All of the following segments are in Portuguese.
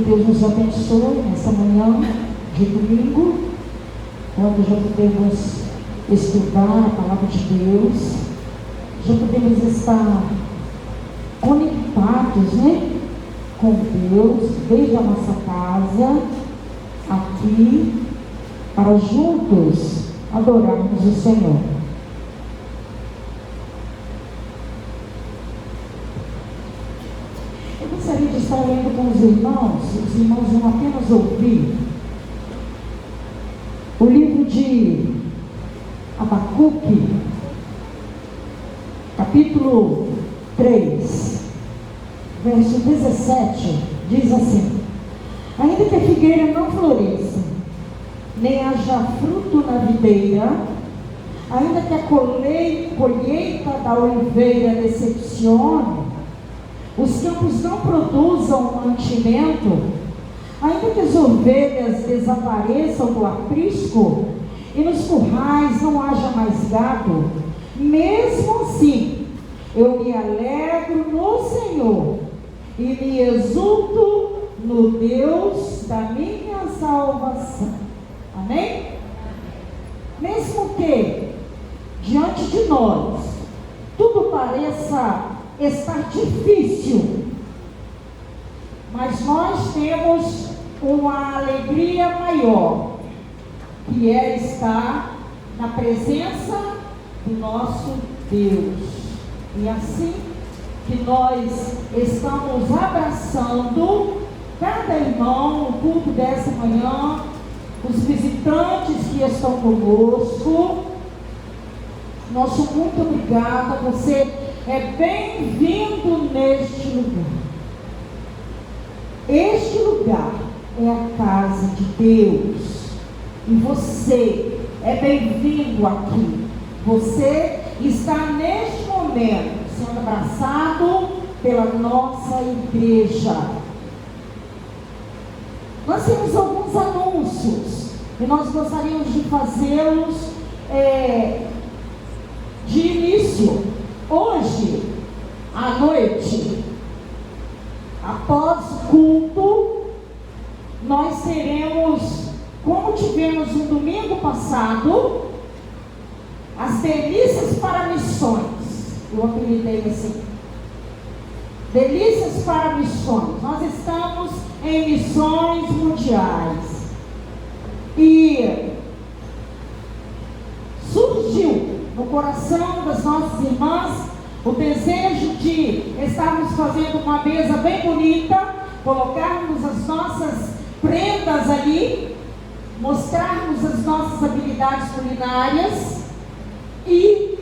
Deus nos abençoe nessa manhã de domingo, quando já podemos estudar a palavra de Deus, já podemos estar conectados, com Deus, desde a nossa casa, aqui, para juntos adorarmos o Senhor. Eu gostaria de estar lendo com os irmãos vão apenas ouvir o livro de Abacuque, capítulo 3, verso 17, diz assim: ainda que a figueira não floresça, nem haja fruto na videira, ainda que a colheita da oliveira decepcione, os campos não produzam mantimento, ainda que as ovelhas desapareçam do aprisco e nos currais não haja mais gado, mesmo assim eu me alegro no Senhor e me exulto no Deus da minha salvação. Amém? Mesmo que diante de nós tudo pareça estar difícil, mas nós temos uma alegria maior, que é estar na presença do nosso Deus. E assim que nós estamos abraçando cada irmão no culto dessa manhã, os visitantes que estão conosco, nosso muito obrigada. Você é bem-vindo neste lugar. Este lugar é a casa de Deus e você é bem-vindo aqui. Você está neste momento sendo abraçado pela nossa igreja. Nós temos alguns anúncios e nós gostaríamos de fazê-los de início. Hoje à noite, após o culto, nós teremos, como tivemos no domingo passado, as delícias para missões. Eu apelidei assim: delícias para missões. Nós estamos em missões mundiais e surgiu no coração das nossas irmãs o desejo de estarmos fazendo uma mesa bem bonita, colocarmos as nossas prendas ali, mostrarmos as nossas habilidades culinárias e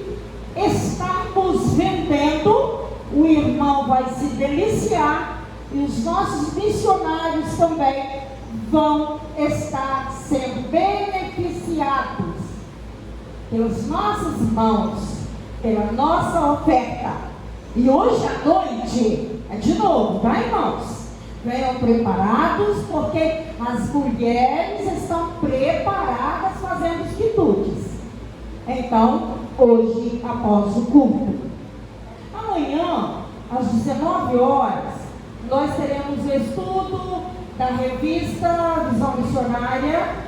estarmos vendendo. O irmão vai se deliciar e os nossos missionários também vão estar sendo beneficiados pelas nossas mãos, pela nossa oferta. E hoje à noite é de novo, tá, irmãos? Venham preparados, porque as mulheres estão preparadas fazendo os quitutes. Então, hoje, após o culto, amanhã, às 19 horas, nós teremos o estudo da revista Visão Missionária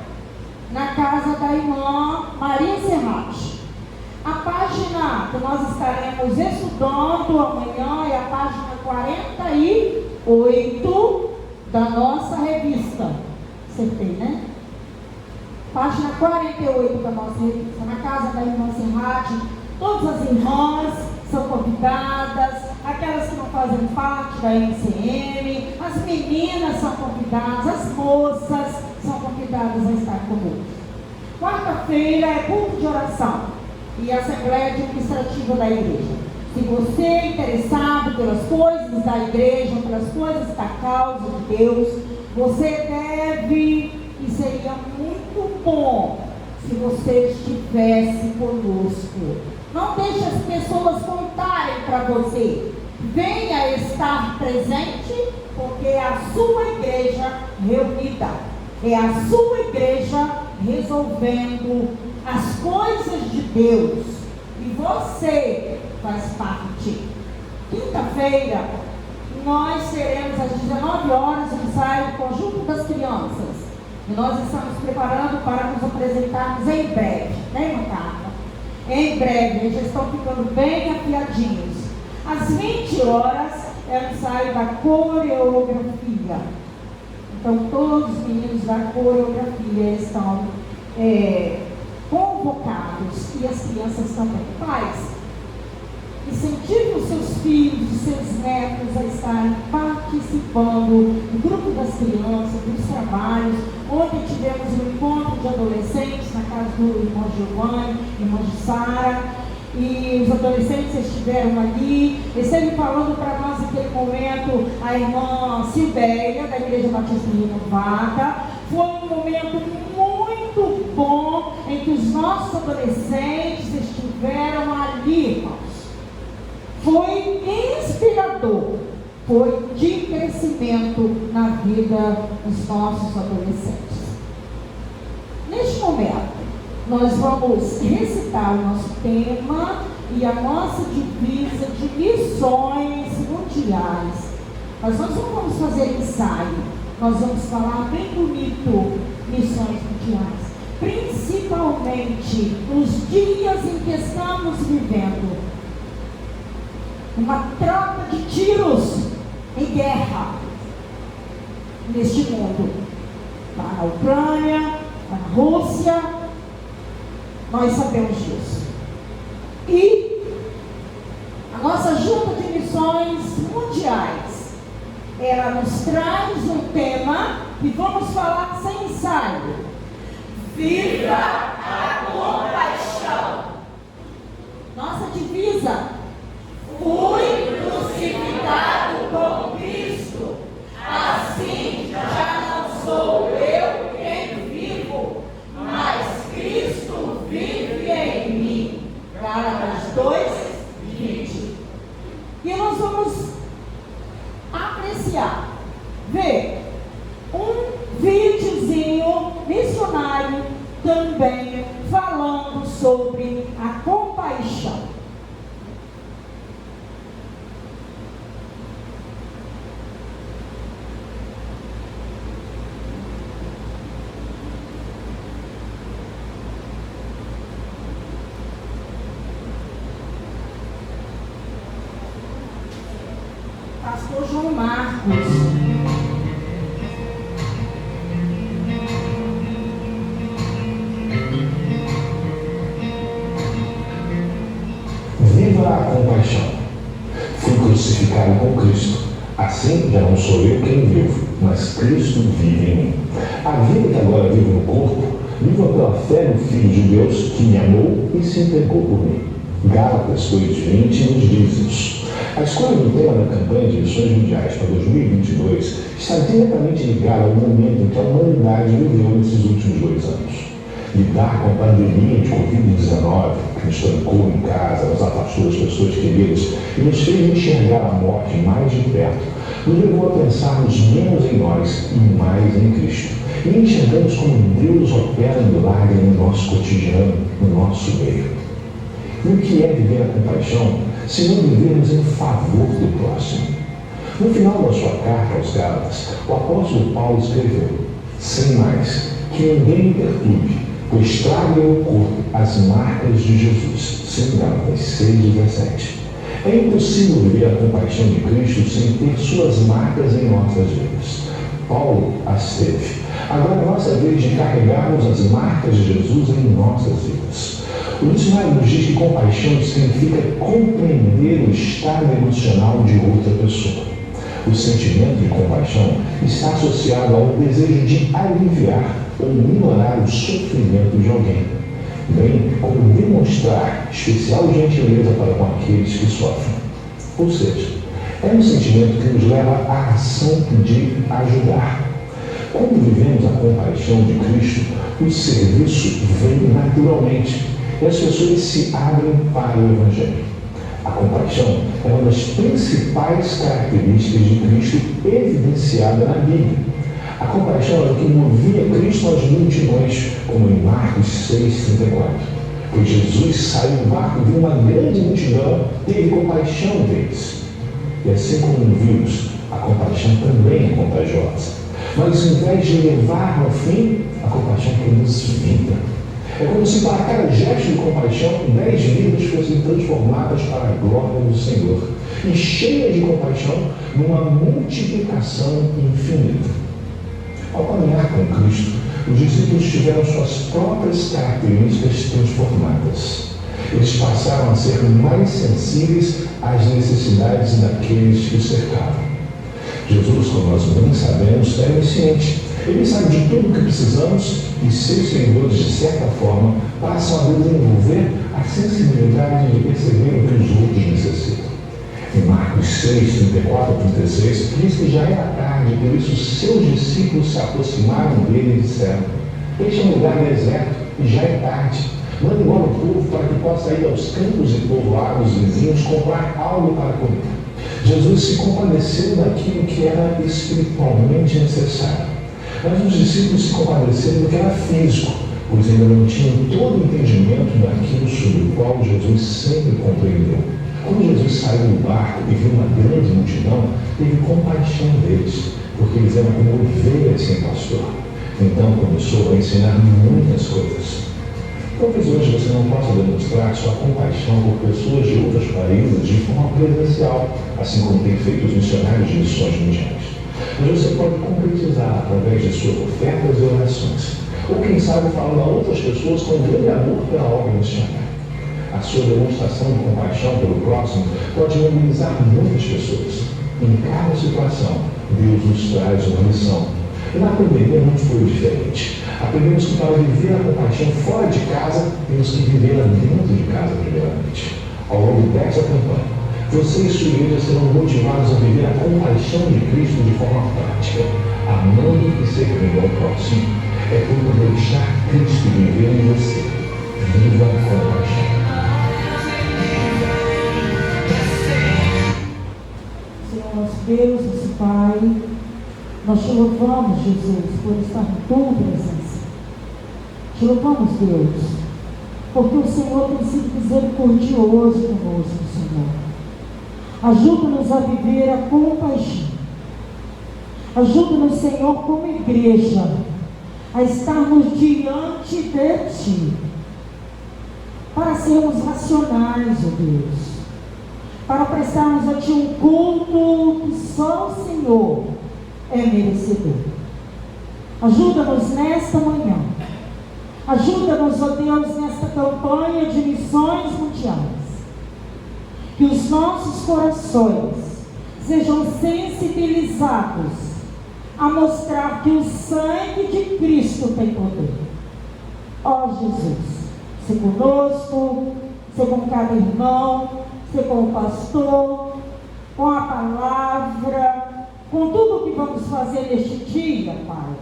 na casa da irmã Maria Serrati. A página que nós estaremos estudando amanhã é a página 48 da nossa revista. Acertei, né? Página 48 da nossa revista, na casa da irmã Serrati. Todas as irmãs são convidadas, aquelas que não fazem parte da MCM, as meninas são convidadas, as moças são convidadas a estar conosco. Quarta-feira é culto de oração e assembleia administrativa da igreja. Se você é interessado pelas coisas da igreja, pelas coisas da causa de Deus, você deve, e seria muito bom se você estivesse conosco. Não deixe as pessoas contarem para você. Venha estar presente, porque é a sua igreja reunida. É a sua igreja resolvendo as coisas de Deus. E você faz parte. Quinta-feira, nós teremos às 19 horas o ensaio do Conjunto das Crianças. E nós estamos preparando para nos apresentarmos em breve, né, irmã Carla? Em breve, eles já estão ficando bem afiadinhos. Às 20 horas é o ensaio da coreografia. Então, todos os meninos da coreografia estão convocados, e as crianças também. Pais, incentive os seus filhos e seus netos a estarem participando do grupo das crianças, dos trabalhos. Ontem tivemos um encontro de adolescentes na casa do irmão Giovanni, irmã Sara, e os adolescentes estiveram ali. Esteve falando para nós naquele momento a irmã Silvéia, da Igreja Batista Renovada. Foi um momento muito bom em que os nossos adolescentes estiveram ali, irmãos. Foi inspirador, foi de crescimento na vida dos nossos adolescentes. Neste momento, nós vamos recitar o nosso tema e a nossa divisa de missões mundiais. Mas nós não vamos fazer ensaio, nós vamos falar bem bonito, missões mundiais. Principalmente nos dias em que estamos vivendo. Uma troca de tiros em guerra neste mundo. Lá na Ucrânia, lá na Rússia, nós sabemos disso. E a nossa junta de missões mundiais, ela nos traz um tema que vamos falar sem ensaio. Viva a compaixão! Nossa divisa: fui crucificado com Cristo, assim já não sou eu quem vivo, mas Cristo vive em mim. Gálatas 2:20. E nós vamos apreciar, ver um videozinho missionário também falando sobre a compaixão. Pastor João Marcos. Viva a compaixão! Fui crucificado com Cristo, assim já não sou eu quem vivo, mas Cristo vive em mim. A vida que agora vivo no corpo, vivo pela fé no Filho de Deus que me amou e se entregou por mim. Gálatas 2:20 nos diz isso. A escolha do tema da campanha de missões mundiais para 2022 está diretamente ligada ao momento em que a humanidade viveu nesses últimos 2 anos. Lidar com a pandemia de Covid-19, que nos trancou em casa, nos afastou das pessoas queridas e nos fez enxergar a morte mais de perto, nos levou a pensarmos menos em nós e mais em Cristo. E enxergamos como Deus opera milagre no nosso cotidiano, no nosso meio. E o que é viver a compaixão, se não vivermos em favor do próximo? No final da sua carta aos Gálatas, o apóstolo Paulo escreveu: sem mais, que ninguém me perturbe, pois trago em meu corpo as marcas de Jesus. Sim, Gálatas 6:17. É impossível viver a compaixão de Cristo sem ter suas marcas em nossas vidas. Paulo as teve. Agora é a nossa vez de carregarmos as marcas de Jesus em nossas vidas. O dicionário nos diz que compaixão significa compreender o estado emocional de outra pessoa. O sentimento de compaixão está associado ao desejo de aliviar ou minorar o sofrimento de alguém, bem como demonstrar especial gentileza para com aqueles que sofrem. Ou seja, é um sentimento que nos leva à ação de ajudar. Quando vivemos a compaixão de Cristo, o serviço vem naturalmente. E as pessoas se abrem para o Evangelho. A compaixão é uma das principais características de Cristo evidenciada na Bíblia. A compaixão é o que movia Cristo às multidões, como em Marcos 6:34. Pois Jesus saiu do barco e viu uma grande multidão, teve compaixão deles. E assim como no vírus, A compaixão também é contagiosa. Mas, ao invés de levar ao fim, a compaixão produz vida. É como se para cada gesto de compaixão, 10 vidas fossem transformadas para a glória do Senhor e cheias de compaixão numa multiplicação infinita. Ao caminhar com Cristo, os discípulos tiveram suas próprias características transformadas. Eles passaram a ser mais sensíveis às necessidades daqueles que o cercavam. Jesus, como nós bem sabemos, é onisciente. Ele sabe de tudo o que precisamos e seus seguidores, de certa forma, passam a desenvolver a sensibilidade de perceber o que os outros necessitam. Em Marcos 6, 34 a 36, diz que já era tarde, por isso seus discípulos se aproximaram dele e disseram: "Este é um lugar deserto e já é tarde. Manda embora o povo para que possa ir aos campos e povoados vizinhos comprar algo para comer." Jesus se compadeceu daquilo que era espiritualmente necessário. Mas os discípulos se compadeceram do que era físico, pois ainda não tinham todo o entendimento daquilo sobre o qual Jesus sempre compreendeu. Quando Jesus saiu do barco e viu uma grande multidão, teve compaixão deles, porque eles eram como ovelhas sem pastor. Então começou a ensinar muitas coisas. Talvez hoje você não possa demonstrar sua compaixão por pessoas de outros países de forma presencial, assim como tem feito os missionários de missões mundiais. Mas você pode concretizar através de suas ofertas e orações. Ou quem sabe falando a outras pessoas com grande amor pela obra missionária. A sua demonstração de compaixão pelo próximo pode mobilizar muitas pessoas. Em cada situação, Deus nos traz uma lição. E na pandemia não foi diferente. Aprendemos que para viver a compaixão fora de casa, temos que vivê-la dentro de casa primeiramente. Ao longo dessa campanha, você e sua igreja serão motivados a viver a compaixão de Cristo de forma prática, amando e servindo ao próximo. É por deixar Cristo viver em você. Viva a compaixão. Senhor nosso Deus, nosso Pai, nós te louvamos, Jesus, por estar em tua presença. Te louvamos, Deus, porque o Senhor tem sido misericordioso conosco, Senhor. Ajuda-nos a viver a compaixão. Ajuda-nos, Senhor, como igreja, a estarmos diante de Ti, para sermos racionais, ó Deus, para prestarmos a Ti um culto que só o Senhor é merecedor. Ajuda-nos nesta manhã. Ajuda-nos, ó Deus, nesta campanha de missões mundiais. Que os nossos corações sejam sensibilizados a mostrar que o sangue de Cristo tem poder. Ó Jesus, ser conosco, ser com cada irmão, ser com o pastor, com a palavra, com tudo o que vamos fazer neste dia, Pai.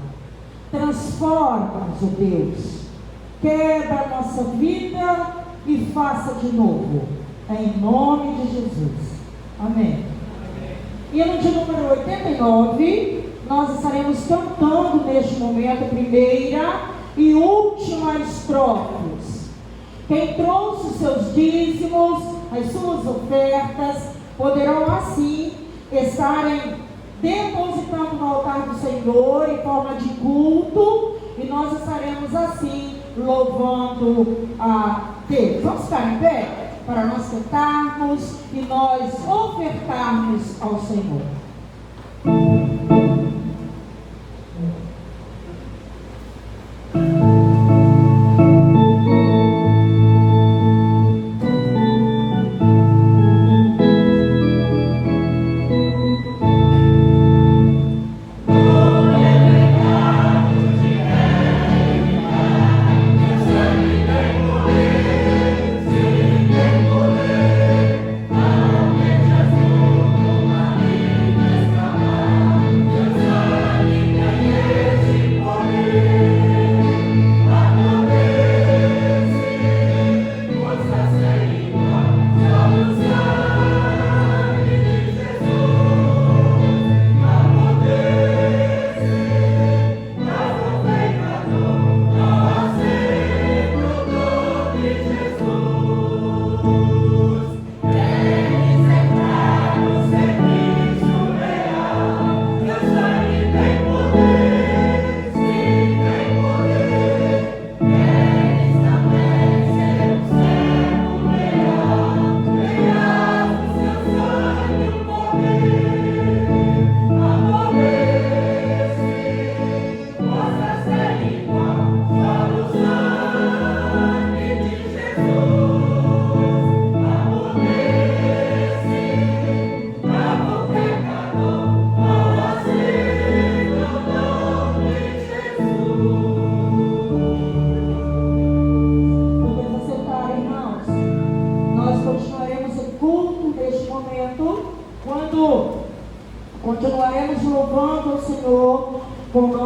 Transforma-nos, ó Deus. Quebra a nossa vida e faça de novo. Em nome de Jesus. Amém. E no dia número 89, nós estaremos cantando neste momento a primeira e última estrofes. Quem trouxe os seus dízimos, as suas ofertas, poderão assim estarem depositando no altar do Senhor em forma de culto, e nós estaremos assim louvando a Deus. Vamos ficar em pé para nós cantarmos e nós ofertarmos ao Senhor. Yes.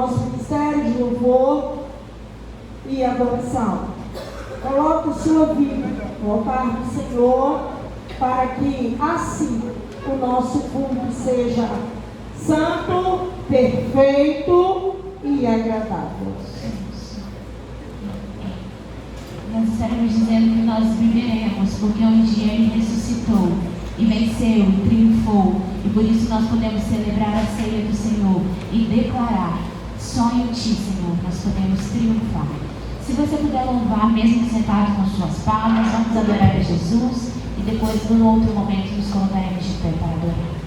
nosso ministério de louvor e adoração. Coloque sua vida no altar do Senhor, para que assim o nosso culto seja santo, perfeito e agradável. Nós estaremos dizendo que nós viveremos, porque um dia Ele ressuscitou e venceu e triunfou, e por isso nós podemos celebrar a ceia do Senhor e declarar: só em Ti, Senhor, nós podemos triunfar. Se você puder louvar, mesmo sentado com suas palmas, vamos adorar a Jesus, e depois, num outro momento, nos colocaremos de pé para adorar.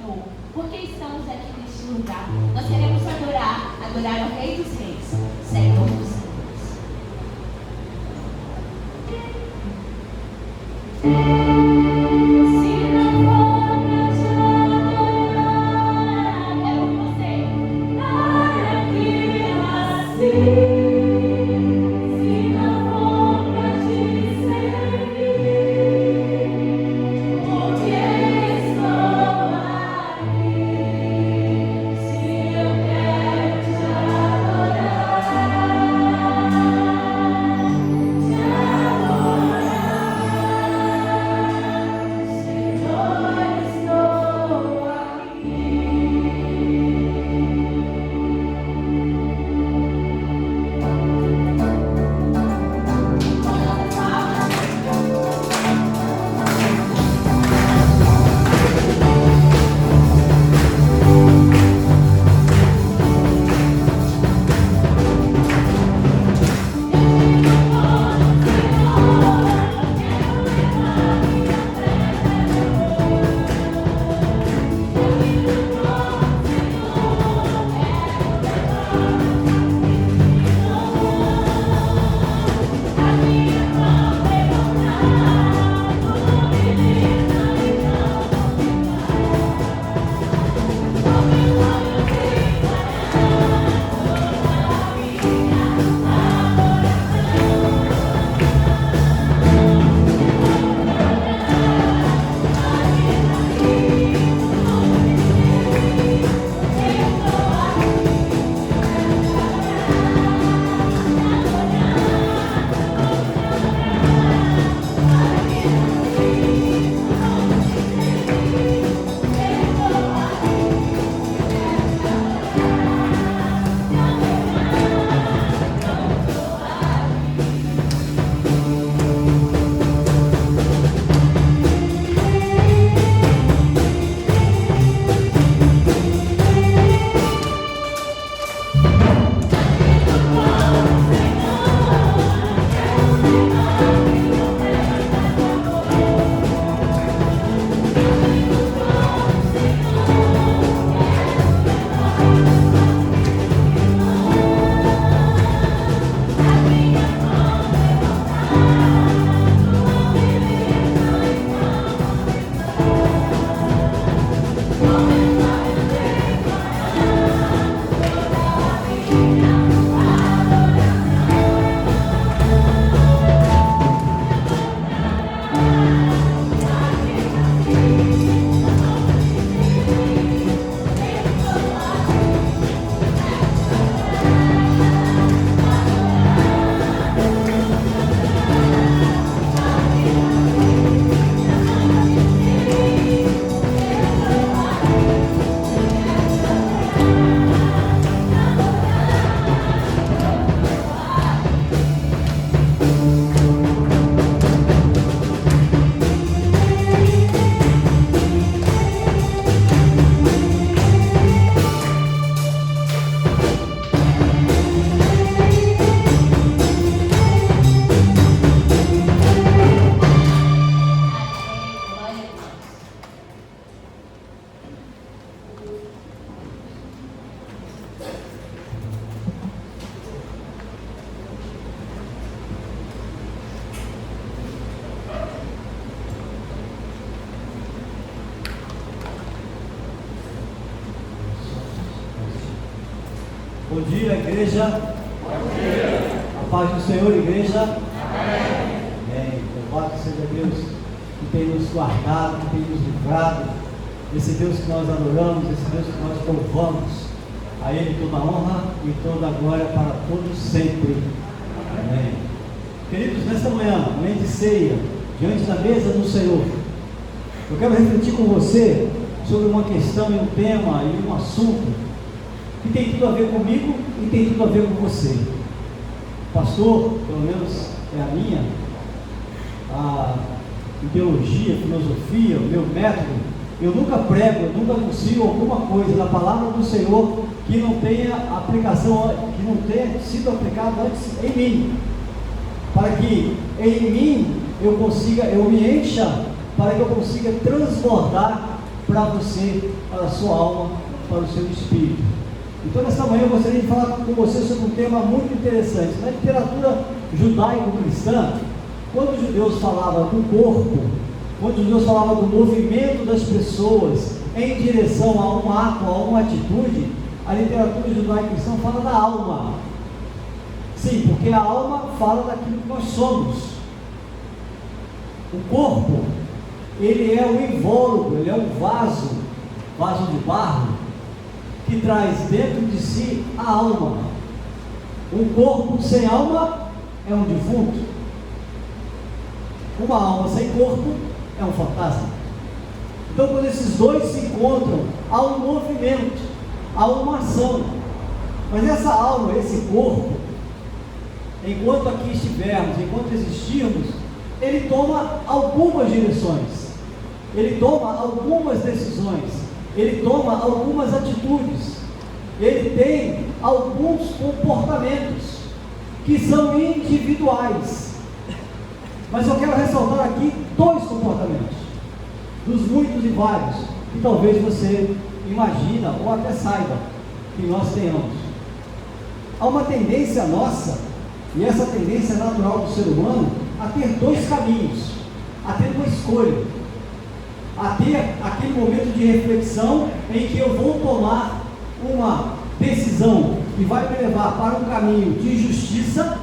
Senhor. Por que estamos aqui neste lugar? Nós queremos adorar o Rei dos Reis, Senhor dos Senhores. Bom dia, igreja. Bom dia. A paz do Senhor, igreja. Amém. Louvado seja Deus que tem nos guardado, que tem nos livrado. Esse Deus que nós adoramos, esse Deus que nós louvamos. A Ele toda a honra e toda a glória para todos sempre. Amém. Queridos, nesta manhã de ceia, diante da mesa do Senhor, eu quero refletir com você sobre uma questão e um tema e um assunto que tem tudo a ver comigo e tem tudo a ver com você. Pastor, pelo menos é a minha, a ideologia, a filosofia, o meu método, eu nunca prego, eu nunca anuncio alguma coisa da palavra do Senhor que não tenha aplicação, que não tenha sido aplicado antes em mim, para que em mim eu me encha, para que eu consiga transbordar para você, para a sua alma, para o seu espírito. Então, nesta manhã eu gostaria de falar com você sobre um tema muito interessante. Na literatura judaico-cristã, quando os judeus falavam do corpo, quando os judeus falavam do movimento das pessoas em direção a um ato, a uma atitude, a literatura judaico-cristã fala da alma. Sim, porque a alma fala daquilo que nós somos. O corpo, ele é um invólucro, ele é um vaso de barro, que traz dentro de si a alma. Um corpo sem alma é um defunto. Uma alma sem corpo é um fantasma. Então, quando esses dois se encontram, há um movimento, há uma ação. Mas essa alma, esse corpo, enquanto aqui estivermos, enquanto existirmos, ele toma algumas direções, ele toma algumas decisões, ele toma algumas atitudes, ele tem alguns comportamentos que são individuais. Mas eu quero ressaltar aqui dois comportamentos, dos muitos e vários, que talvez você imagina ou até saiba que nós tenhamos. Há uma tendência nossa, e essa tendência natural do ser humano, a ter dois caminhos, a ter uma escolha, a ter aquele momento de reflexão em que eu vou tomar uma decisão que vai me levar para um caminho de justiça,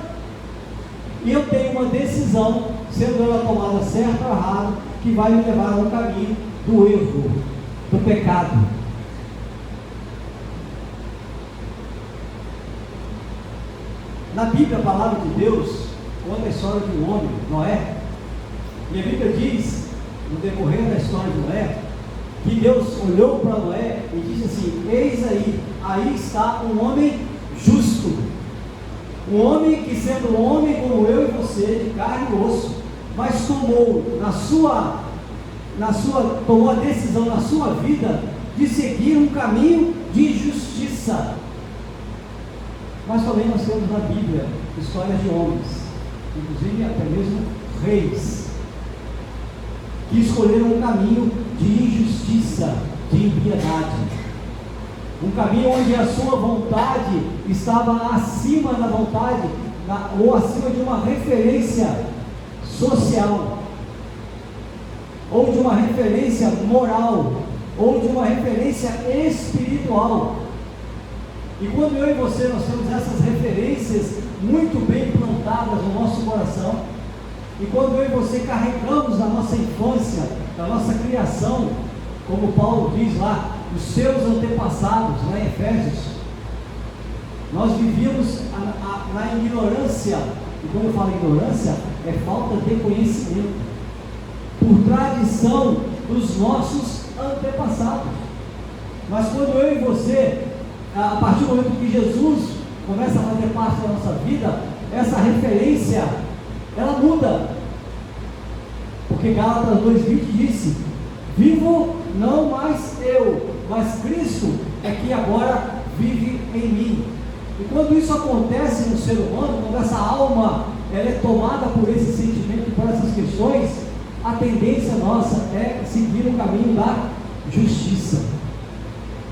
e eu tenho uma decisão, sendo ela tomada certo ou errado, que vai me levar a um caminho do erro, do pecado. Na Bíblia, a palavra de Deus conta a história de um homem, Noé, e a Bíblia diz, no decorrer da história de Noé, que Deus olhou para Noé e disse assim: eis aí está um homem justo, um homem que, sendo um homem como eu e você, de carne e osso, mas tomou tomou a decisão na sua vida de seguir um caminho de justiça. Mas também nós temos na Bíblia histórias de homens, inclusive até mesmo reis, que escolheram um caminho de injustiça, de impiedade, um caminho onde a sua vontade estava acima da vontade, ou acima de uma referência social, ou de uma referência moral, ou de uma referência espiritual. E quando eu e você, nós temos essas referências muito bem plantadas no nosso coração, e quando eu e você carregamos a nossa infância, a nossa criação, como Paulo diz lá, os seus antepassados, lá em Efésios, nós vivíamos na ignorância, e quando eu falo ignorância, é falta de conhecimento, por tradição dos nossos antepassados. Mas quando eu e você, a partir do momento que Jesus começa a fazer parte da nossa vida, essa referência, ela muda, porque Gálatas 2:20 disse: vivo não mais eu, mas Cristo é que agora vive em mim. E quando isso acontece no ser humano, quando essa alma ela é tomada por esse sentimento, por essas questões, a tendência nossa é seguir o caminho da justiça.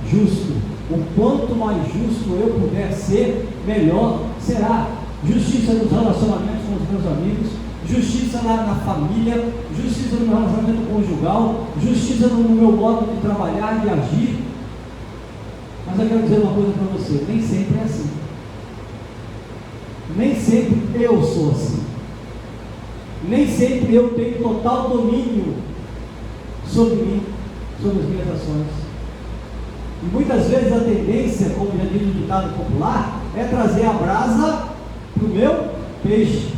Justo, o quanto mais justo eu puder ser, melhor será. Justiça nos relacionamentos com os meus amigos, justiça na família, justiça no meu relacionamento conjugal, justiça no meu modo de trabalhar, de agir. Mas eu quero dizer uma coisa para você: nem sempre é assim. Nem sempre eu sou assim. Nem sempre eu tenho total domínio sobre mim, sobre as minhas ações. E muitas vezes a tendência, como já diz o ditado popular, é trazer a brasa para o meu peixe,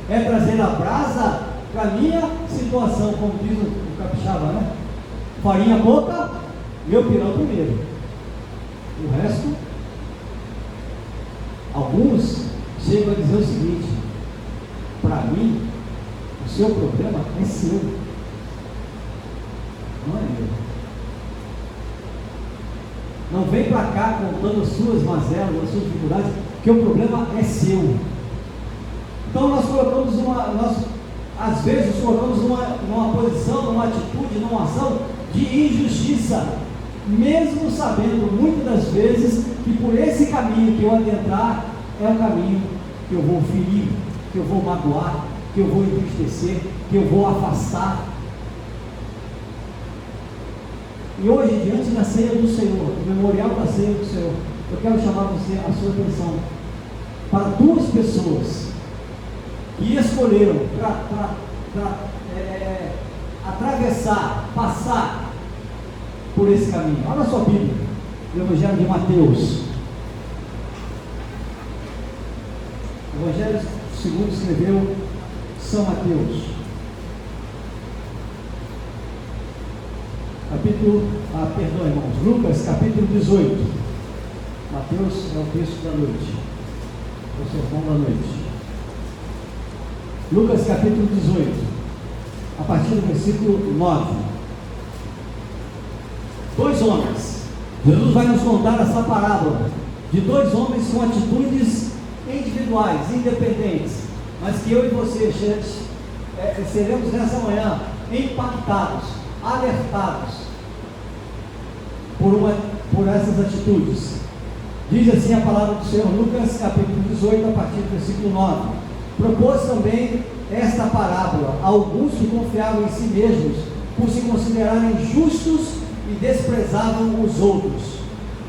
é trazer a brasa para a minha situação, como diz o capixaba, né? Farinha pouca, meu pirão primeiro. O resto, alguns chegam a dizer o seguinte: para mim, o seu problema é seu, não é meu. Não vem para cá contando as suas mazelas, as suas dificuldades, que o problema é seu. Então nós às vezes colocamos numa posição, numa atitude, numa ação de injustiça, mesmo sabendo muitas das vezes que por esse caminho que eu adentrar é um caminho que eu vou ferir, que eu vou magoar, que eu vou entristecer, que eu vou afastar. E hoje, diante da ceia do Senhor, do memorial da ceia do Senhor, eu quero chamar você, a sua atenção para duas pessoas que escolheram atravessar, passar por esse caminho. Olha a sua Bíblia, o Evangelho de Mateus. O Evangelho segundo escreveu São Mateus. Irmãos, Lucas capítulo 18. Mateus é o texto da noite, o sermão da noite. Lucas capítulo 18, a partir do versículo 9. Dois homens, Jesus vai nos contar essa parábola de dois homens com atitudes individuais, independentes, mas que eu e você seremos nessa manhã impactados, alertados por essas atitudes. Diz assim a palavra do Senhor, Lucas capítulo 18, a partir do versículo 9. Propôs também esta parábola a alguns que confiavam em si mesmos, por se considerarem justos e desprezavam os outros.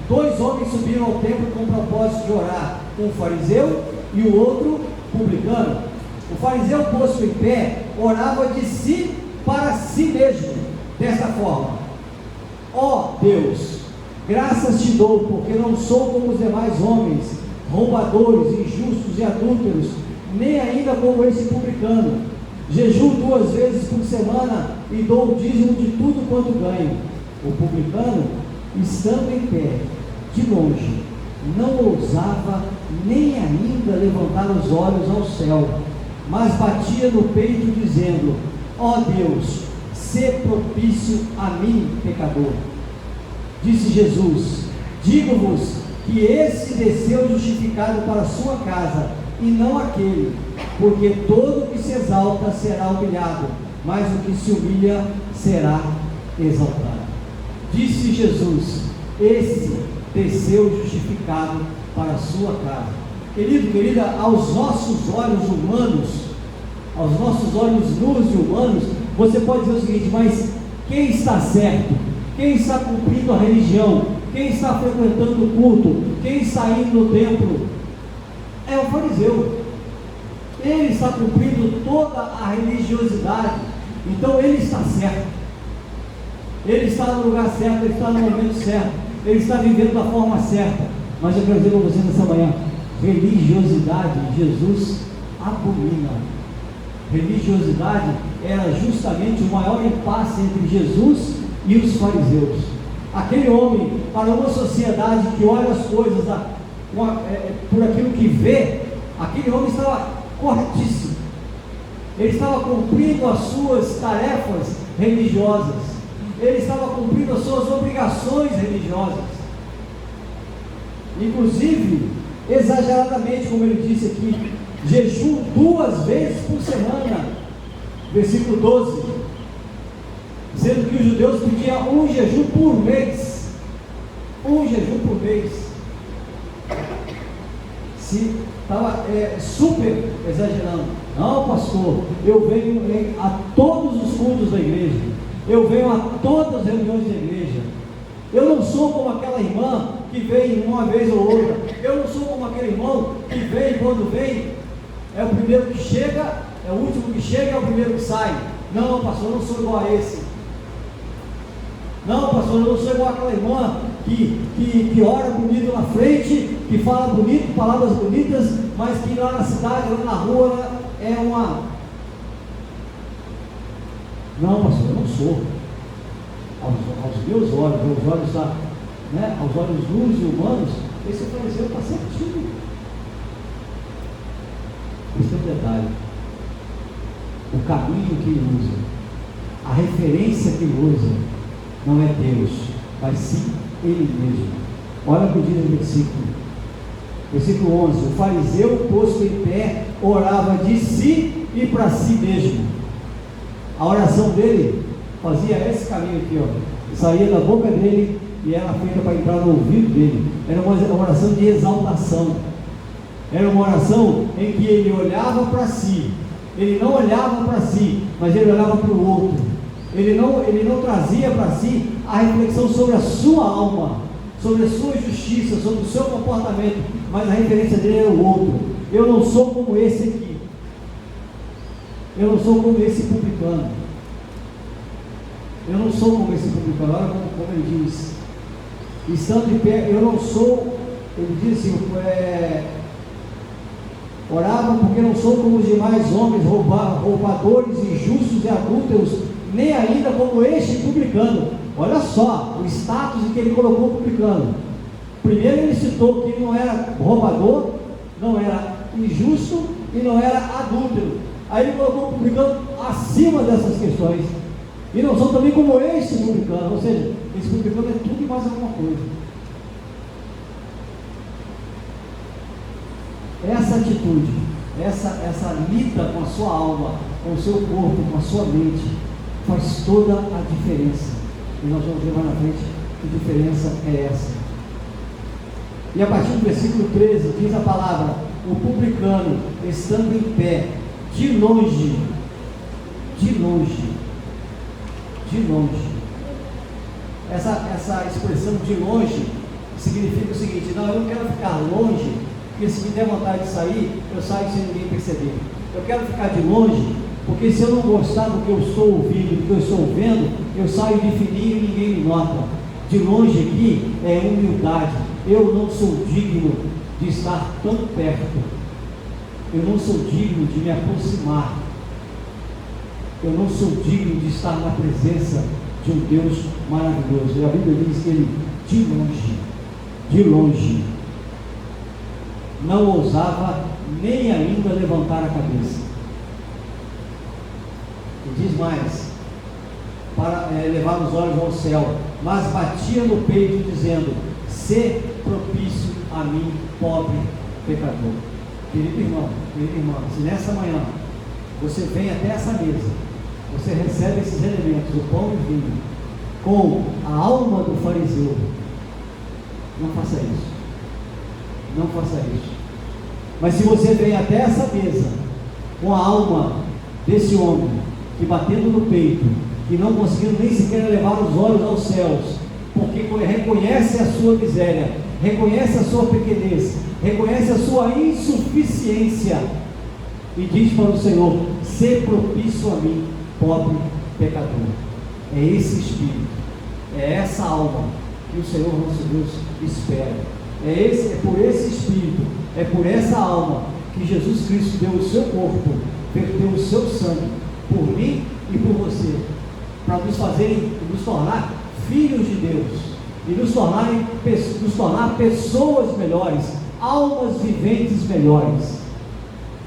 Dois homens subiram ao templo com o propósito de orar, um fariseu e o outro publicano. O fariseu, posto em pé, orava de si para si mesmo, desta forma: ó Deus, graças te dou, porque não sou como os demais homens, roubadores, injustos e adúlteros, nem ainda como esse publicano. Jejuo 2 vezes por semana e dou o dízimo de tudo quanto ganho. O publicano, estando em pé, de longe, não ousava nem ainda levantar os olhos ao céu, mas batia no peito dizendo: ó Deus, sê propício a mim, pecador. Disse Jesus: digo-vos que esse desceu justificado para a sua casa, e não aquele, porque todo o que se exalta será humilhado, mas o que se humilha será exaltado. Disse Jesus: esse desceu justificado para a sua casa. Querido, querida, aos nossos olhos humanos, aos nossos olhos nus e humanos, você pode dizer o seguinte: mas quem está certo? Quem está cumprindo a religião? Quem está frequentando o culto? Quem está indo no templo? É o fariseu. Ele está cumprindo toda a religiosidade, então ele está certo, ele está no lugar certo, ele está no momento certo, ele está vivendo da forma certa. Mas eu quero dizer para você nessa manhã: religiosidade Jesus abomina. Religiosidade era justamente o maior impasse entre Jesus e os fariseus. Aquele homem, para uma sociedade que olha as coisas por aquilo que vê, aquele homem estava corretíssimo. Ele estava cumprindo as suas tarefas religiosas, ele estava cumprindo as suas obrigações religiosas, inclusive exageradamente, como ele disse aqui: jejum 2 vezes por semana, versículo 12, sendo que os judeus pediam um jejum por mês. Um jejum por mês. Se estava super exagerando. Não, pastor, eu venho a todos os cultos da igreja, eu venho a todas as reuniões da igreja, eu não sou como aquela irmã que vem uma vez ou outra, eu não sou como aquele irmão que vem, quando vem, é o primeiro que chega, é o último que chega, é o primeiro que sai. Não, pastor, eu não sou igual a esse. Não, pastor, eu não sou igual àquela irmã que ora bonito na frente, que fala bonito, palavras bonitas, mas que lá na cidade, lá na rua, é uma... Não, pastor, eu não sou. Aos meus olhos, aos olhos nus e humanos, esse fariseu está certinho. Esse é um detalhe. O caminho que ele usa, a referência que ele usa, não é Deus, mas sim ele mesmo. Olha o que diz no versículo 11: o fariseu, posto em pé, orava de si e para si mesmo. A oração dele fazia esse caminho aqui, ó. saía da boca dele e era feita para entrar no ouvido dele. Era uma oração de exaltação. Era uma oração em que ele olhava para si. Ele não olhava para si, mas ele olhava para o outro. Ele não trazia para si a reflexão sobre a sua alma, sobre a sua justiça, sobre o seu comportamento, mas a referência dele era o outro. Eu não sou como esse aqui. Eu não sou como esse publicano. Eu não sou como esse publicano. Olha como ele diz. Estando de pé, eu não sou, ele diz assim, orava porque não sou como os demais homens, roubadores, injustos e adúlteros, nem ainda como este publicano. Olha só o status em que ele colocou o publicano. Primeiro ele citou que ele não era roubador, não era injusto e não era adúltero. Aí ele colocou o publicano acima dessas questões. E não são também como este publicano, ou seja, esse publicano é tudo e mais alguma coisa. Essa atitude, essa lida com a sua alma, com o seu corpo, com a sua mente, faz toda a diferença. E nós vamos ver mais na frente que diferença é essa. E a partir do versículo 13, diz a palavra: o publicano, estando em pé, de longe, essa expressão de longe significa o seguinte: não, eu não quero ficar longe, porque se me der vontade de sair, eu saio sem ninguém perceber. Eu quero ficar de longe, porque se eu não gostar do que eu estou ouvindo, do que eu estou vendo, eu saio de fininho e ninguém me nota. De longe aqui é humildade. Eu não sou digno de estar tão perto. Eu não sou digno de me aproximar. Eu não sou digno de estar na presença de um Deus maravilhoso. E a Bíblia diz que ele, de longe, não ousava nem ainda levantar a cabeça. E diz mais, para levar os olhos ao céu, mas batia no peito dizendo: sê propício a mim, pobre pecador. Querido irmão, querida irmã, se nessa manhã você vem até essa mesa, você recebe esses elementos, o pão e o vinho, com a alma do fariseu, não faça isso. Não faça isso. Mas se você vem até essa mesa com a alma desse homem que, batendo no peito, que não conseguindo nem sequer levar os olhos aos céus, porque reconhece a sua miséria, reconhece a sua pequenez, reconhece a sua insuficiência, e diz para o Senhor: sê propício a mim, pobre pecador. É esse espírito, é essa alma que o Senhor nosso Deus espera. É por esse espírito, é por essa alma que Jesus Cristo deu o seu corpo, verteu o seu sangue por mim e por você, para nos tornar filhos de Deus e nos tornar pessoas melhores, almas viventes melhores.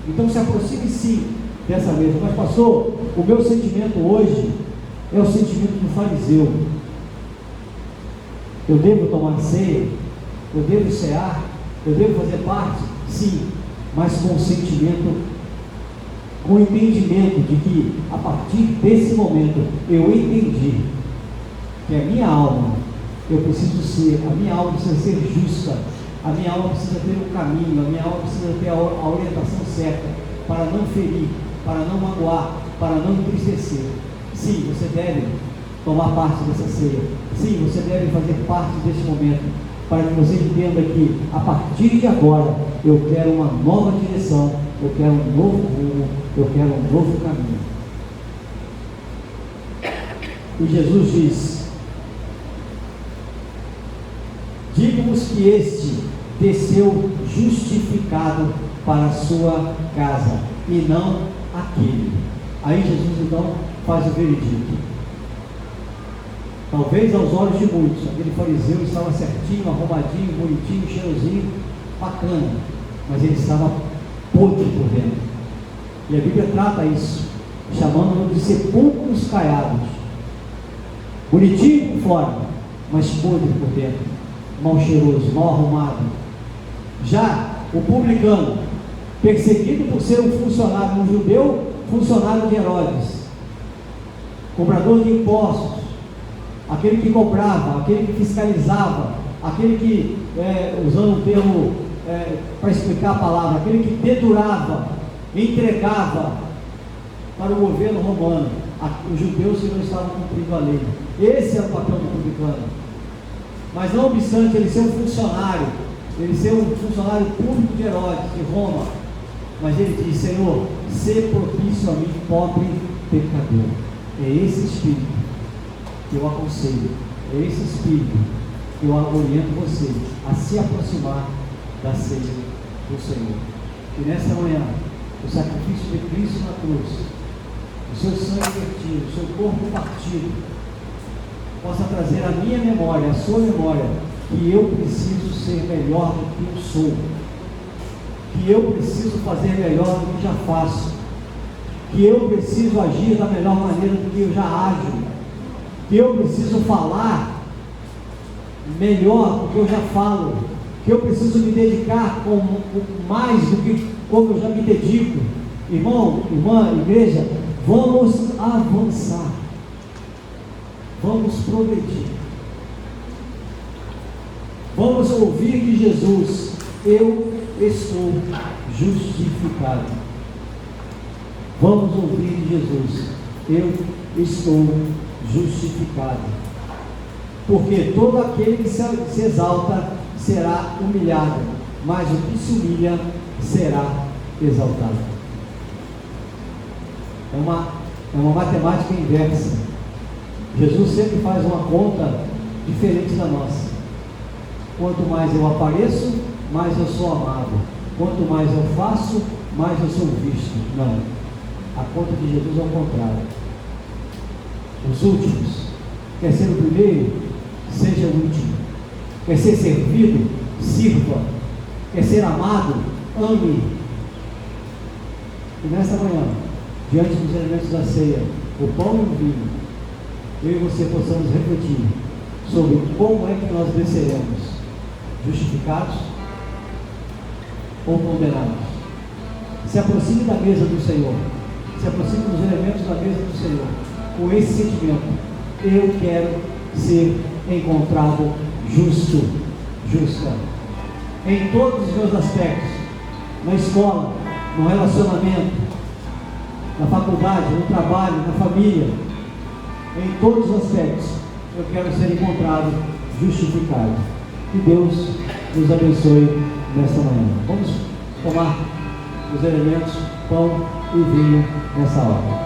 Então se aproxime sim dessa mesa. Mas pastor, o meu sentimento hoje é o sentimento do fariseu. Eu devo tomar ceia? Eu devo cear? Eu devo fazer parte? Sim, mas com o sentimento, com o entendimento de que a partir desse momento eu entendi que a minha alma, a minha alma precisa ser justa, a minha alma precisa ter um caminho, a minha alma precisa ter a orientação certa, para não ferir, para não magoar, para não entristecer. Sim, você deve tomar parte dessa ceia. Sim, você deve fazer parte desse momento, para que você entenda que a partir de agora eu quero uma nova direção, eu quero um novo rumo, eu quero um novo caminho. E Jesus diz: digo-vos que este desceu justificado para a sua casa, e não aquele. Aí Jesus então faz o veredito. Talvez aos olhos de muitos, aquele fariseu estava certinho, arrumadinho, bonitinho, cheirosinho, bacana, mas ele estava podre por dentro. E a Bíblia trata isso, chamando-o de sepulcros caiados. Bonitinho por fora, mas podre por dentro, mal cheiroso, mal arrumado. Já o publicano, perseguido por ser um funcionário, um judeu, funcionário de Herodes, cobrador de impostos, aquele que cobrava, aquele que fiscalizava, aquele que, usando o termo para explicar a palavra, aquele que dedurava, entregava para o governo romano, os judeus que não estavam cumprindo a lei. Esse era o papel do publicano. Mas não obstante ele ser um funcionário, público de Herodes, de Roma, mas ele diz: Senhor, sê propício a mim, pobre pecador. É esse espírito que eu aconselho, é esse espírito que eu oriento você a se aproximar da ceia do Senhor. E nesta manhã, o sacrifício de Cristo na cruz, o seu sangue vertido, o seu corpo partido, possa trazer à minha memória, à sua memória, que eu preciso ser melhor do que eu sou, que eu preciso fazer melhor do que já faço, que eu preciso agir da melhor maneira do que eu já ajo, que eu preciso falar melhor do que eu já falo, que eu preciso me dedicar com mais do que como eu já me dedico. Irmão, irmã, igreja, vamos avançar, vamos progredir, vamos ouvir de Jesus: eu estou justificado. Vamos ouvir de Jesus: eu estou justificado. Porque todo aquele que se exalta será humilhado, mas o que se humilha será exaltado. É uma matemática inversa. Jesus sempre faz uma conta diferente da nossa. Quanto mais eu apareço, mais eu sou amado. Quanto mais eu faço, mais eu sou visto. Não. A conta de Jesus é o contrário. Os últimos. Quer ser o primeiro? Seja o último. Quer ser servido? Sirva. Quer ser amado? Ame. E nesta manhã, diante dos elementos da ceia, o pão e o vinho, eu e você possamos refletir sobre como é que nós desceremos: justificados ou condenados. Se aproxime da mesa do Senhor, se aproxime dos elementos da mesa do Senhor com esse sentimento: eu quero ser encontrado justo, justa, em todos os meus aspectos, na escola, no relacionamento, na faculdade, no trabalho, na família, em todos os aspectos, eu quero ser encontrado justificado. Que Deus nos abençoe nesta manhã. Vamos tomar os elementos, pão e vinho, nessa hora.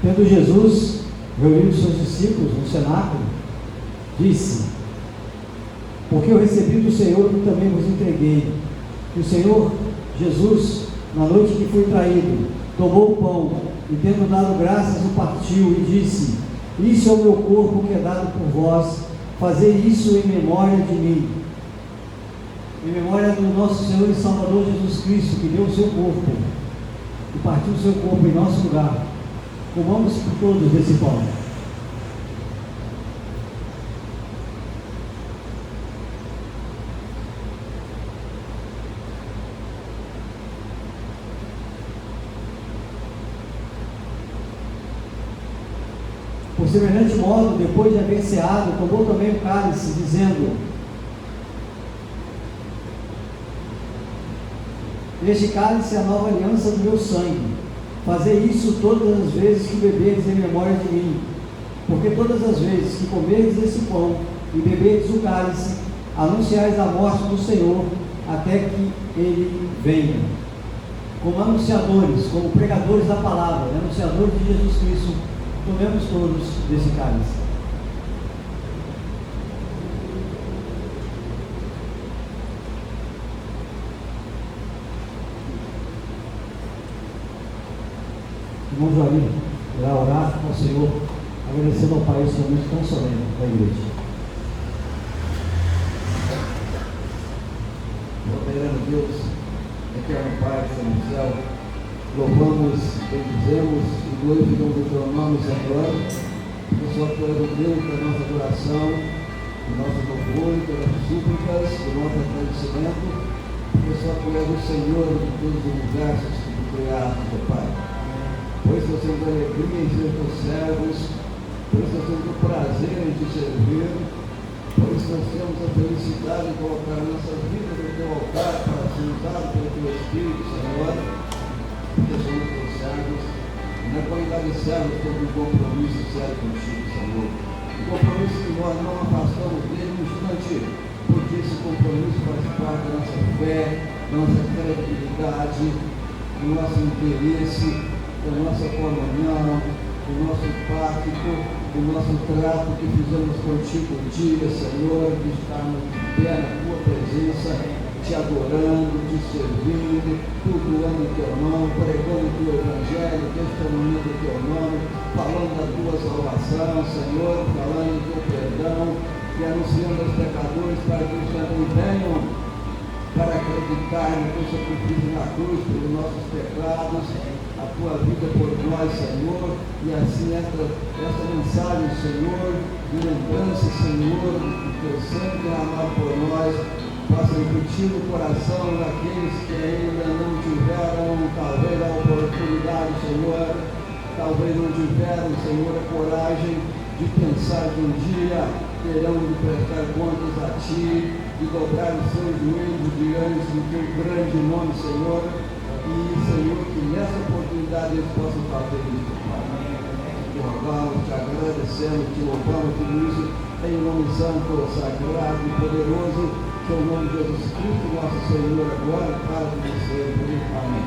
Tendo Jesus reunido seus discípulos no cenáculo, disse: porque eu recebi do Senhor e também vos entreguei. Que o Senhor Jesus, na noite que foi traído, tomou o pão e, tendo dado graças, o partiu e disse: isso é o meu corpo que é dado por vós, fazei isso em memória de mim. Em memória do nosso Senhor e Salvador Jesus Cristo, que deu o seu corpo e partiu o seu corpo em nosso lugar. Comamos por todos desse pão. Por semelhante modo, depois de haver ceado, tomou também o cálice, dizendo: este cálice é a nova aliança do meu sangue. Fazei isso todas as vezes que beberdes em memória de mim. Porque todas as vezes que comerdes esse pão e beberdes o cálice, anunciais a morte do Senhor até que Ele venha. Como anunciadores, como pregadores da palavra, anunciadores de Jesus Cristo, tomemos todos desse cálice. Irmão Joaquim irá orar ao Senhor, agradecendo ao Pai esse momento tão solene da igreja. Soberano Deus, eterno Pai que está no céu, louvamos, bendizemos e glorificamos o teu nome, Senhor, porque só tu és o Deus da nossa adoração, do nosso louvor, das nossas súplicas, do nosso agradecimento, porque só tu és o Senhor de todos os universos que tu criaste, meu Pai. Pois nós temos alegria em ser teus servos, pois nós temos o prazer em te servir, pois nós temos a felicidade de colocar nossas vidas no teu altar para ser usado pelo teu Espírito, Senhor, porque somos teus servos, e na qualidade de servos temos um compromisso sério contigo, Senhor. Um compromisso que nós não afastamos dele no instante, porque esse compromisso faz Pai, da nossa fé, da nossa credibilidade, do nosso interesse, da nossa comunhão, do nosso pacto, do nosso trato que fizemos contigo um dia, Senhor, de estarmos de pé na tua presença, te adorando, te servindo, cultuando o teu nome, pregando o teu evangelho, testemunhando o teu nome, falando da tua salvação, Senhor, falando do teu perdão e anunciando aos pecadores para que eles também venham para acreditar no teu sacrifício na cruz pelos nossos pecados, a tua vida por nós, Senhor, e assim essa mensagem, Senhor, de lembrança, Senhor, do teu sangue derramado por nós, possa repetir no coração daqueles que ainda não tiveram, talvez, a oportunidade, Senhor, talvez não tiveram, Senhor, a coragem de pensar que um dia terão de prestar contas a Ti, de dobrar os seus joelhos diante do Teu grande nome, Senhor, e, Senhor, que nessa oportunidade eles possam fazer isso, Pai. Te rogamos, te agradecemos, te louvamos, tudo isso em nome santo, sagrado e poderoso, que é o nome de Jesus Cristo, nosso Senhor, agora, para você. Amém.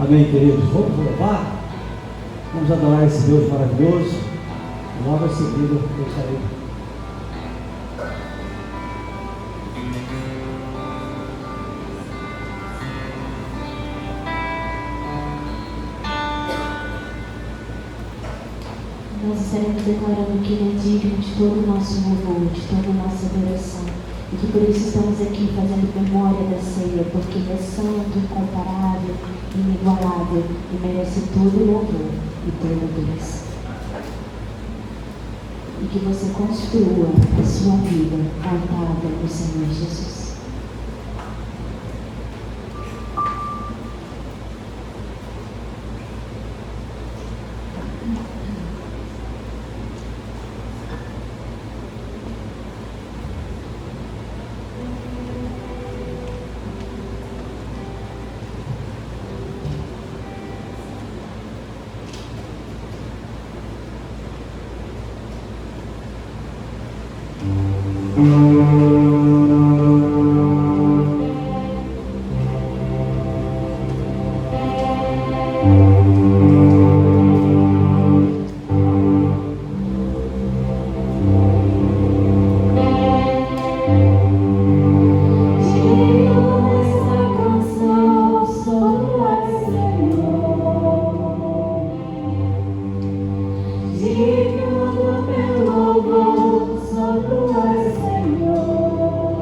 Amém, queridos. Vamos louvar? Vamos adorar esse Deus maravilhoso. Logo em seguida, eu estarei. Nós estaremos declarando que Ele é digno de todo o nosso louvor, de toda a nossa adoração. E que por isso estamos aqui fazendo memória da ceia, porque Ele é santo, incomparável, inigualável e merece todo o louvor e toda a adoração. E que você construa a sua vida voltada no Senhor Jesus. Digno do meu louvor, só tu és Senhor.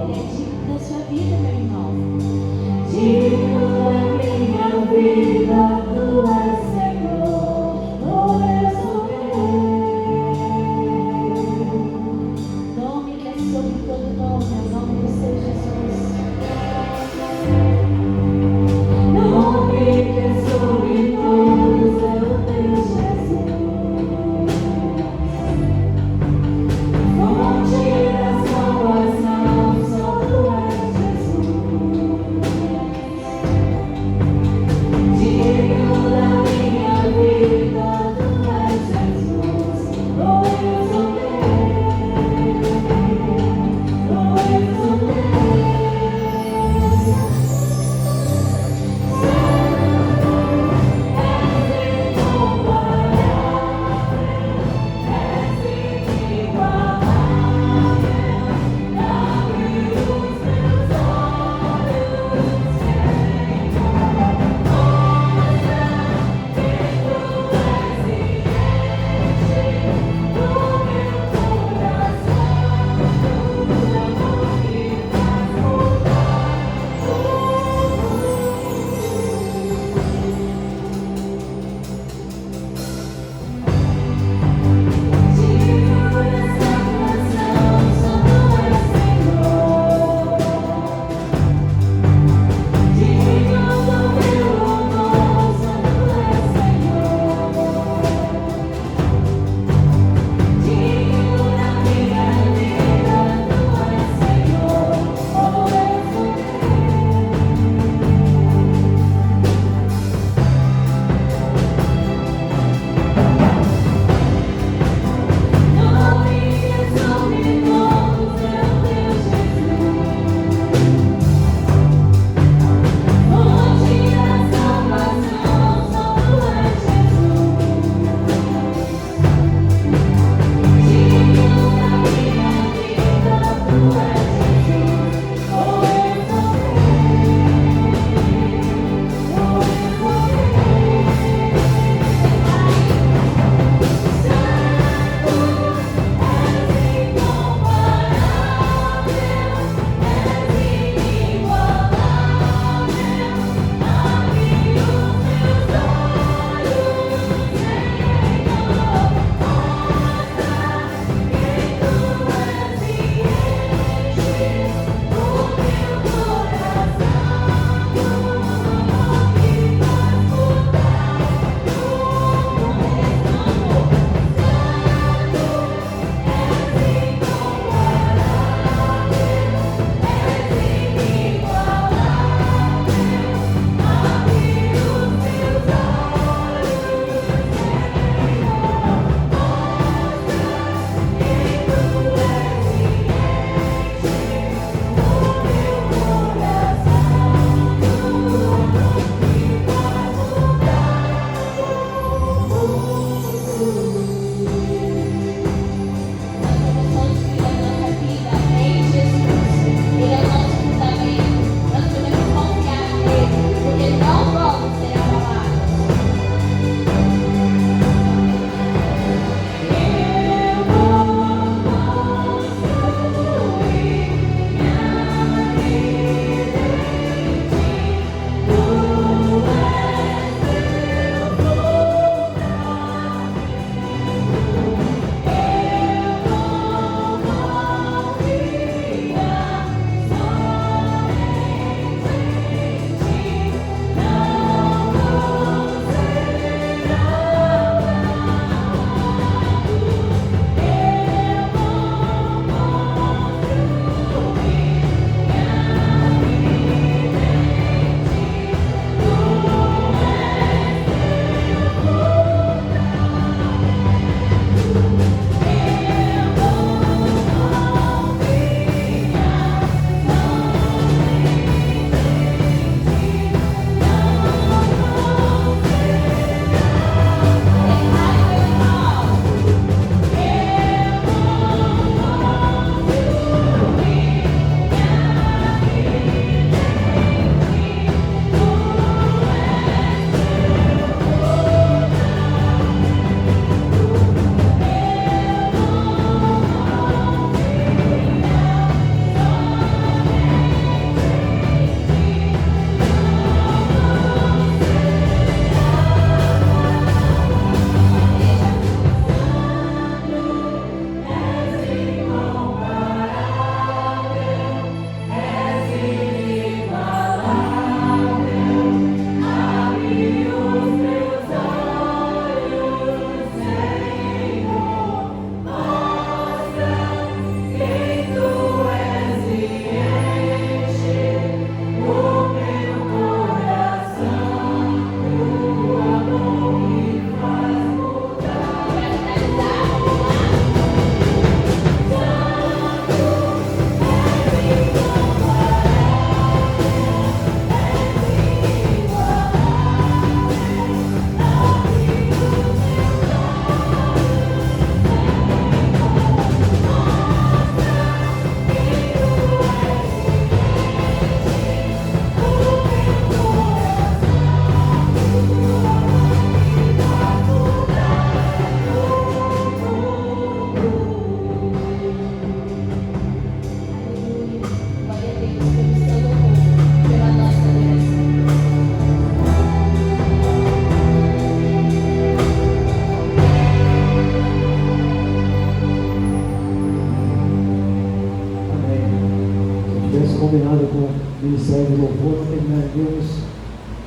combinado com o Ministério do Louvor, terminaremos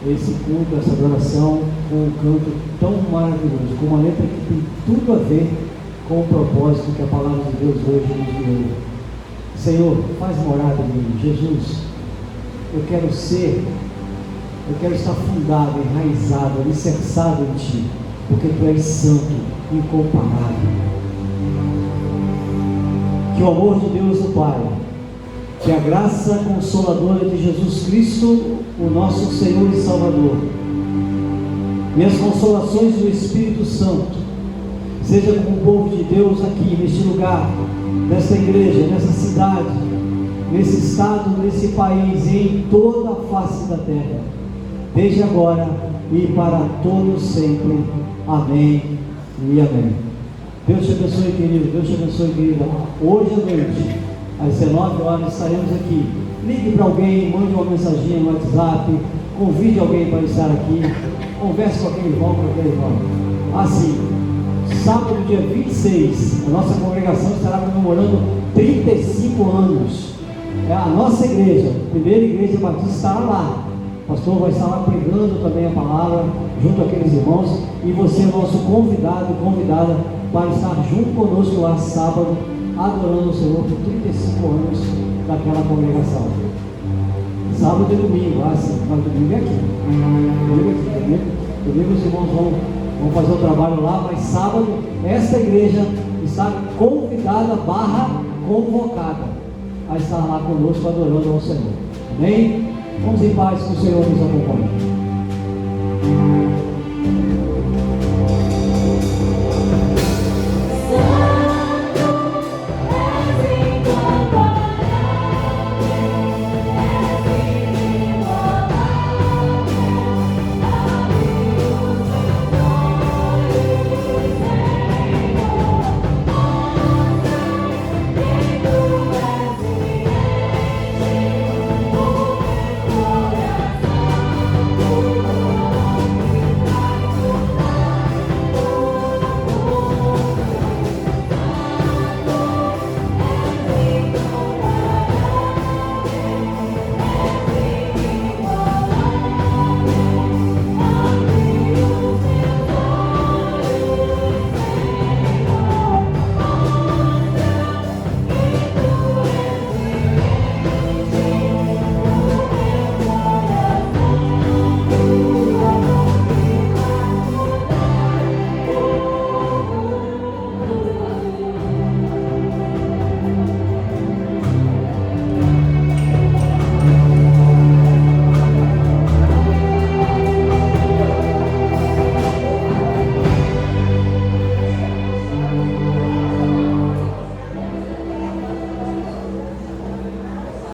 esse culto, essa adoração, com um canto tão maravilhoso, com uma letra que tem tudo a ver com o propósito que a palavra de Deus hoje nos deu. Senhor, faz morada em mim. Jesus, eu quero estar fundado, enraizado, alicerçado em Ti, porque Tu és santo, incomparável. Que o amor de Deus o Pai, que a graça consoladora de Jesus Cristo, o nosso Senhor e Salvador, e as consolações do Espírito Santo, seja com o povo de Deus aqui, neste lugar, nesta igreja, nessa cidade, nesse estado, nesse país e em toda a face da terra, desde agora e para todos sempre. Amém e amém. Deus te abençoe, querido. Deus te abençoe, querida. Hoje à noite, às 19 horas, estaremos aqui. Ligue para alguém, mande uma mensaginha no WhatsApp, convide alguém para estar aqui, converse com aquele irmão, com aquele irmão. Assim, sábado, dia 26, a nossa congregação estará comemorando 35 anos. A nossa igreja, a primeira igreja batista, estará lá. O pastor vai estar lá pregando também a palavra, junto àqueles irmãos, e você é nosso convidado e convidada para estar junto conosco lá sábado, adorando o Senhor por 35 anos daquela congregação. Sábado e domingo, sim, mas domingo é aqui. Domingo os irmãos vão fazer o trabalho lá, mas sábado esta igreja está convidada / convocada a estar lá conosco adorando ao Senhor. Amém? Vamos em paz, que o Senhor nos acompanhe.